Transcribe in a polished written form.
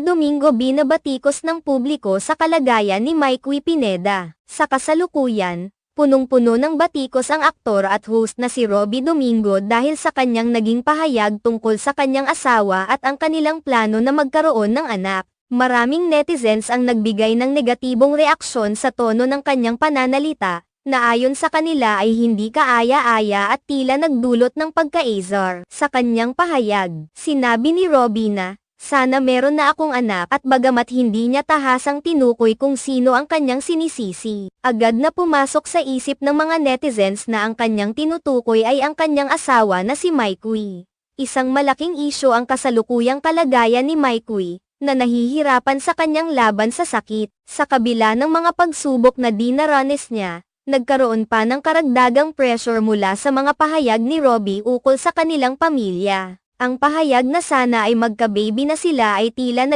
Domingo binabatikos ng publiko sa kalagayan ni Mikey Pineda. Sa kasalukuyan, punong-puno ng batikos ang aktor at host na si Robby Domingo dahil sa kanyang naging pahayag tungkol sa kanyang asawa at ang kanilang plano na magkaroon ng anak. Maraming netizens ang nagbigay ng negatibong reaksyon sa tono ng kanyang pananalita, na ayon sa kanila ay hindi kaaya-aya at tila nagdulot ng pagka-azar. Sa kanyang pahayag, sinabi ni Robby na, "Sana meron na akong anak," at bagamat hindi niya tahasang tinukoy kung sino ang kanyang sinisisi, agad na pumasok sa isip ng mga netizens na ang kanyang tinutukoy ay ang kanyang asawa na si Mikey. Isang malaking isyu ang kasalukuyang kalagayan ni Mikey, na nahihirapan sa kanyang laban sa sakit. Sa kabila ng mga pagsubok na dinaranas niya, nagkaroon pa ng karagdagang pressure mula sa mga pahayag ni Robby ukol sa kanilang pamilya. Ang pahayag na sana ay magka-baby na sila ay tila